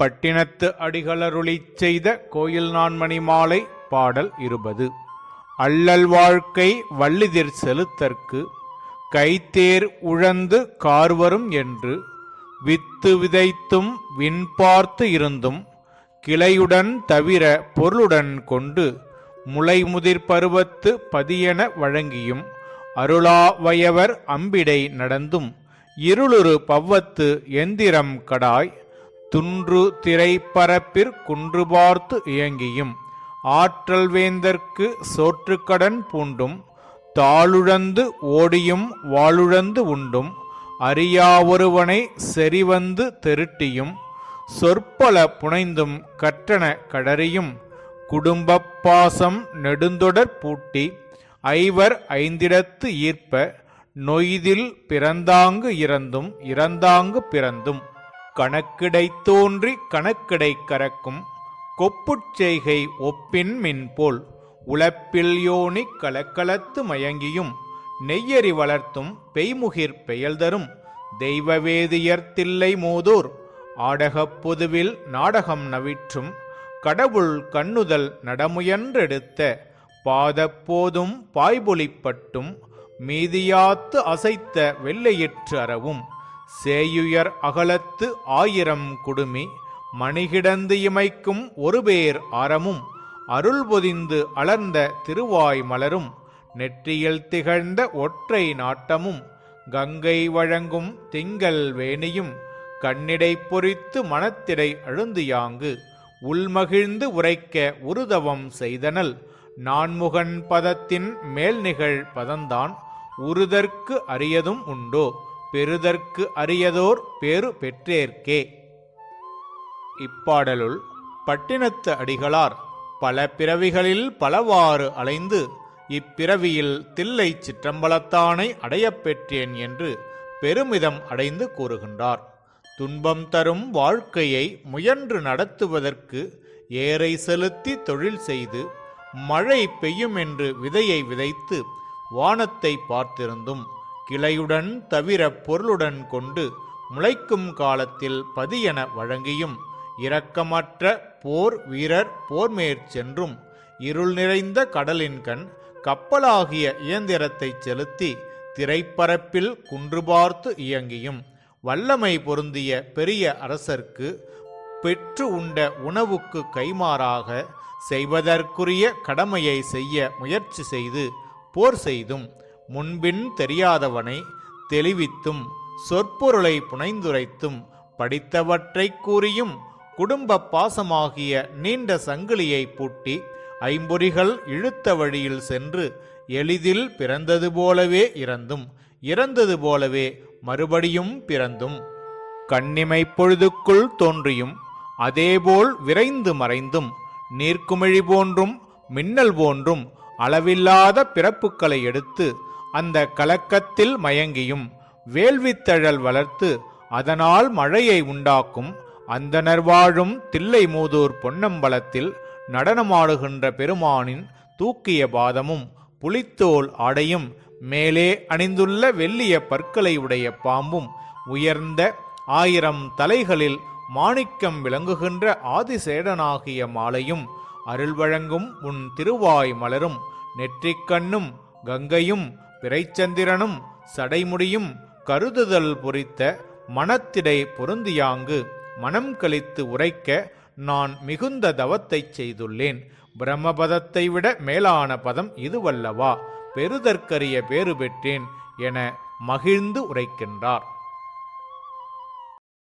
பட்டினத்து அடிகளருளிச் செய்த கோயில் நான்மணி மாலை பாடல் 20. அள்ளல் வாழ்க்கை வள்ளிதிர் செலுத்தற்கு கைத்தேர் உழந்து கார்வரும் என்று வித்து விதைத்தும் விண்பார்த்து இருந்தும் கிளையுடன் தவிர பொருளுடன் கொண்டு முளைமுதிர் பருவத்து பதியென வழங்கியும் அருளாவயவர் அம்பிடை நடந்தும் இருளுறு பவ்வத்து எந்திரம் கடாய் துன்று திரை பரப்பிற் குன்று பார்த்து இயங்கியும் ஆற்றல் வேந்தற்கு சோற்றுக்கடன் பூண்டும் தாளுழந்து ஓடியும் வாளுழந்து உண்டும் அறியா ஒருவனை செறிவந்து தெருட்டியும் சொற்பல புனைந்தும் கற்றன கடறியும் குடும்பப் பாசம் நெடுந்தொடர் பூட்டி ஐவர் ஐந்திடத்து ஈர்ப்ப நொய்தில் பிறந்தாங்கு இறந்தும் இறந்தாங்கு பிறந்தும் கணக்கிடை தோன்றி கணக்கிடை கரக்கும் கொப்புச் செய்கை ஒப்பின் மின்போல் உழப்பில் யோனி கலக்கலத்து மயங்கியும் நெய்யறி வளர்த்தும் பெய்முகிற் பெயல்தரும் தெய்வவேதியர் தில்லை மோதோர் ஆடகப் பொதுவில் நாடகம் நவிற்றும் கடவுள் கண்ணுதல் நடமுயன்றெடுத்த பாதப்போதும் பாய்பொலிப்பட்டும் மீதியாத்து அசைத்த வெள்ளையிற்று அறவும் சேயுயர் அகலத்து ஆயிரம் குடுமி மணிகிடந்து இமைக்கும் ஒருபேர் ஆரமும் அருள் பொதிந்து அலர்ந்த திருவாய் மலரும் நெற்றியில் திகழ்ந்த ஒற்றை நாட்டமும் கங்கை வழங்கும் திங்கள் வேணியும் கண்ணிடை பொறித்து மனத்திடை அழுந்தியாங்கு உள்மகிழ்ந்து உரைக்க உருதவம் செய்தனல் நான்முகன் பதத்தின் மேல் நிகழ் பதந்தான் உறுதற்கு அரியதும் உண்டோ பெறுதற்கு அரியதோர் பேறு பெற்றேற்கே. இப்பாடலுள் பட்டினத்து அடிகளார் பல பிறவிகளில் பலவாறு அலைந்து இப்பிறவியில் தில்லை சிற்றம்பலத்தானை அடையப் பெற்றேன் என்று பெருமிதம் அடைந்து கூறுகின்றார். துன்பம் தரும் வாழ்க்கையை முயன்று நடத்துவதற்கு ஏரை செலுத்தி தொழில் செய்து மழை பெய்யும் என்று விதையை விதைத்து வானத்தை பார்த்திருந்தும் கிளையுடன் தவிர பொருளுடன் கொண்டு முளைக்கும் காலத்தில் பதியென வழங்கியும் இரக்கமற்ற போர் வீரர் போர்மேற் சென்றும் இருள் நிறைந்த கடலின் கண் கப்பலாகிய இயந்திரத்தை செலுத்தி திரைப்பரப்பில் குன்று பார்த்து இயங்கியும் வல்லமை பொருந்திய பெரிய அரசர்க்கு பெற்று உண்ட உணவுக்கு கைமாறாக செய்வதற்குரிய கடமையை செய்ய முயற்சி செய்து போர் செய்தும் முன்பின் தெரியாதவனை தெளிவித்தும் சொற்பொருளை புனைந்துரைத்தும் படித்தவற்றை கூறியும் குடும்ப பாசமாகிய நீண்ட சங்கிலியை பூட்டி ஐம்பொறிகள் இழுத்த வழியில் சென்று எளிதில் பிறந்தது போலவே இறந்தும் இறந்தது போலவே மறுபடியும் பிறந்தும் கண்ணிமை பொழுதுக்குள் தோன்றியும் அதேபோல் விரைந்து மறைந்தும் நீர்க்குமிழி போன்றும் மின்னல் போன்றும் அளவில்லாத பிறப்புக்களை எடுத்து அந்த கலக்கத்தில் மயங்கியும் வேள்வித்தழல் வளர்த்து அதனால் மழையை உண்டாக்கும் அந்தணர் வாழும் தில்லை மூதூர் பொன்னம்பலத்தில் நடனமாடுகின்ற பெருமானின் தூக்கிய பாதமும் புலித்தோல் ஆடையும் மேலே அணிந்துள்ள வெள்ளிய பற்களை உடைய பாம்பும் உயர்ந்த 1000 தலைகளில் மாணிக்கம் விளங்குகின்ற ஆதிசேடனாகிய மாலையும் அருள் வழங்கும் உன் திருவாய் மலரும் நெற்றிக்கண்ணும் கங்கையும் பிறைச்சந்திரனும் சடைமுடியும் கருதுதல் பொறித்த மனத்திடை பொருந்தியாங்கு மனம் கழித்து உரைக்க நான் மிகுந்த தவத்தைச் செய்துள்ளேன். பிரம்மபதத்தை விட மேலான பதம் இதுவல்லவா, பெறுதற்கரிய பேறு பெற்றேன் என மகிழ்ந்து உரைக்கின்றார்.